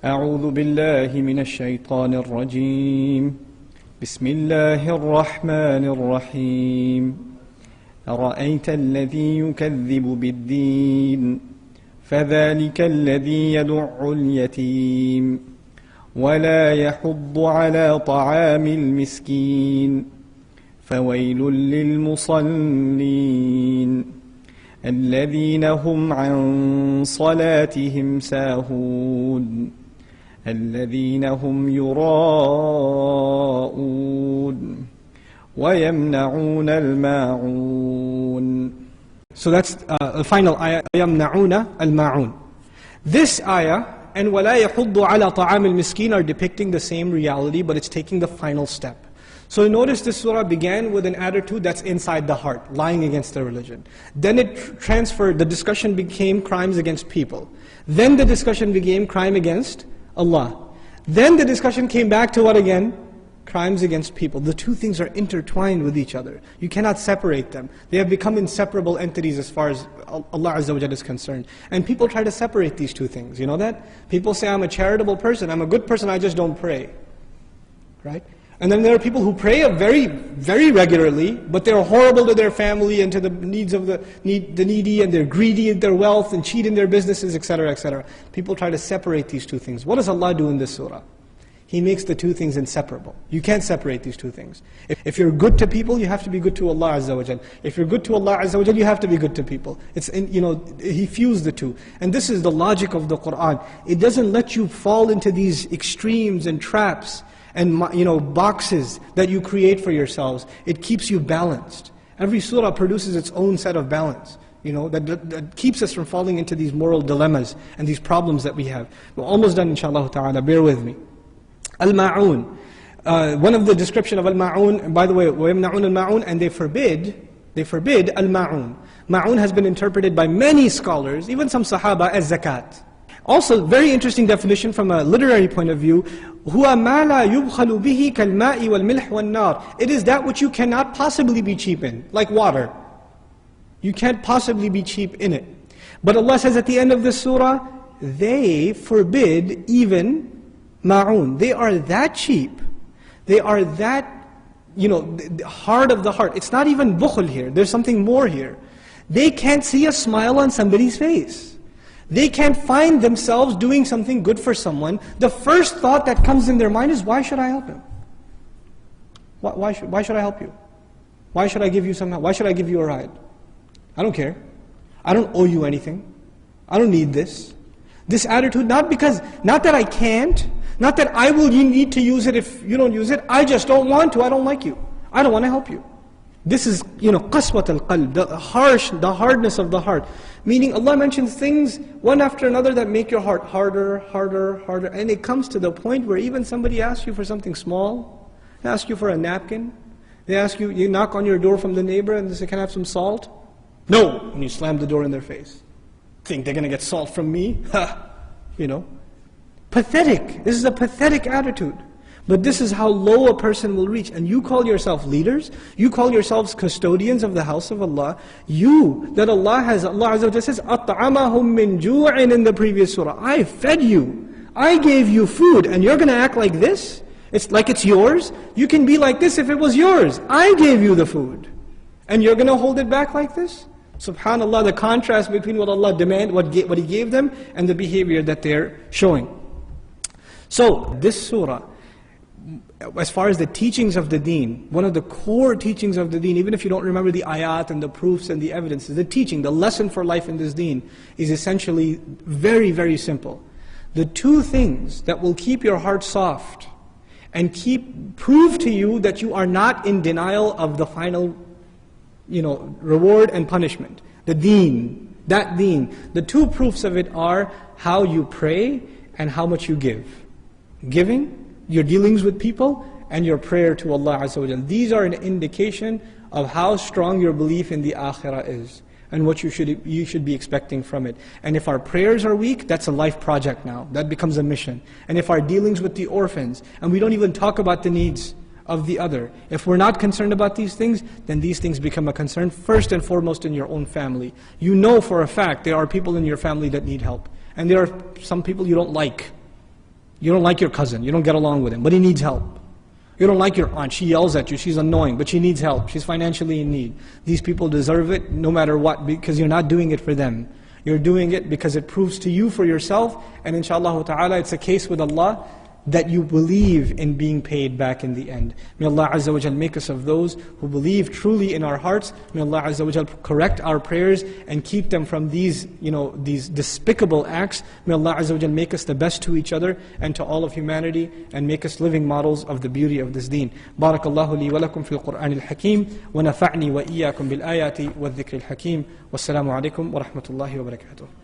أعوذ بالله من الشيطان الرجيم بسم الله الرحمن الرحيم أرأيت الذي يكذب بالدين فذلك الذي يدع اليتيم ولا يحض على طعام المسكين فويل للمصلين الذين هم عن صلاتهم ساهون الذين هم يراءون ويمنعون الماعون. So that's the final ayah, يمنعون الماعون. This ayah and ولا يحض على طعام المسكين are depicting the same reality, but it's taking the final step. So notice this surah began with an attitude that's inside the heart, lying against the religion. Then it transferred, the discussion became crimes against people. Then the discussion became crime against Allah. Then the discussion came back to what again? Crimes against people. The two things are intertwined with each other. You cannot separate them. They have become inseparable entities as far as Allah Azza wa Jalla is concerned. And people try to separate these two things. You know that? People say, I'm a charitable person, I'm a good person, I just don't pray. Right? And then there are people who pray very, very regularly, but they're horrible to their family and to the needs of the needy, and they're greedy in their wealth and cheat in their businesses, etc., etc. People try to separate these two things. What does Allah do in this surah? He makes the two things inseparable. You can't separate these two things. If you're good to people, you have to be good to Allah Azza wa Jal. If you're good to Allah Azza wa Jal, you have to be good to people. He fused the two. And this is the logic of the Qur'an. It doesn't let you fall into these extremes and traps and boxes that you create for yourselves. It keeps you balanced. Every surah produces its own set of balance, that keeps us from falling into these moral dilemmas and these problems that we have. We're almost done, inshallah ta'ala, bear with me. Al-Maa'un. One of the description of Al-Maa'un, by the way, وَيَمْنَعُونَ الْمَاعُونَ, and they forbid Al-Maa'un. Ma'un has been interpreted by many scholars, even some Sahaba, as zakat. Also, very interesting definition from a literary point of view. هُوَ مَا لَا يُبْخَلُ بِهِ كَالْمَاءِ وَالْمِلْحِ وَالنَّارِ. It is that which you cannot possibly be cheap in, like water. You can't possibly be cheap in it. But Allah says at the end of this surah, they forbid even ma'un. They are that cheap. They are that, hard of the heart. It's not even bukhl here. There's something more here. They can't see a smile on somebody's face. They can't find themselves doing something good for someone. The first thought that comes in their mind is, why should I help him? Why should I help you? Why should I give you some help? Why should I give you a ride? I don't care. I don't owe you anything. I don't need this. This attitude, not that I can't, not that you need to use it if you don't use it. I just don't want to. I don't like you. I don't want to help you. This is, qaswat al-qalb, the hardness of the heart. Meaning Allah mentions things one after another that make your heart harder, harder, harder. And it comes to the point where even somebody asks you for something small, they ask you for a napkin, they ask you, you knock on your door from the neighbor and they say, can I have some salt? No! And you slam the door in their face. Think they're going to get salt from me? Ha! Pathetic. This is a pathetic attitude. But this is how low a person will reach. And you call yourself leaders? You call yourselves custodians of the house of Allah? Allah Azza wa Jalla says, أَطْعَمَهُم مِّن جُوعٍ in the previous surah. I fed you. I gave you food. And you're going to act like this? It's like it's yours? You can be like this if it was yours. I gave you the food. And you're going to hold it back like this? SubhanAllah, the contrast between what Allah demanded, what He gave them, and the behavior that they're showing. So, this surah, as far as the teachings of the deen, one of the core teachings of the deen, even if you don't remember the ayat and the proofs and the evidences, the teaching, the lesson for life in this deen is essentially very, very simple. The two things that will keep your heart soft and prove to you that you are not in denial of the final reward and punishment. The deen, that deen. The two proofs of it are how you pray and how much you give. Giving, your dealings with people, and your prayer to Allah Azza wa Jalla. These are an indication of how strong your belief in the akhirah is and what you should be expecting from it. And if our prayers are weak, that's a life project now. That becomes a mission. And if our dealings with the orphans, and we don't even talk about the needs of the other, if we're not concerned about these things, then these things become a concern first and foremost in your own family. You know for a fact there are people in your family that need help. And there are some people you don't like. You don't like your cousin, you don't get along with him, but he needs help. You don't like your aunt, she yells at you, she's annoying, but she needs help, she's financially in need. These people deserve it no matter what, because you're not doing it for them. You're doing it because it proves to you for yourself, and inshallah ta'ala it's a case with Allah that you believe in being paid back in the end. May Allah Azza wa Jal make us of those who believe truly in our hearts. May Allah Azza wa Jal correct our prayers and keep them from these despicable acts. May Allah Azza wa Jal make us the best to each other and to all of humanity, and make us living models of the beauty of this deen. Barakallahu li wa lakum fil Qur'an al-Hakim, wa nafa'ni wa iyyakum bil ayati wa dhikr al-Hakim. Wassalamu alaikum wa rahmatullahi wa barakatuh.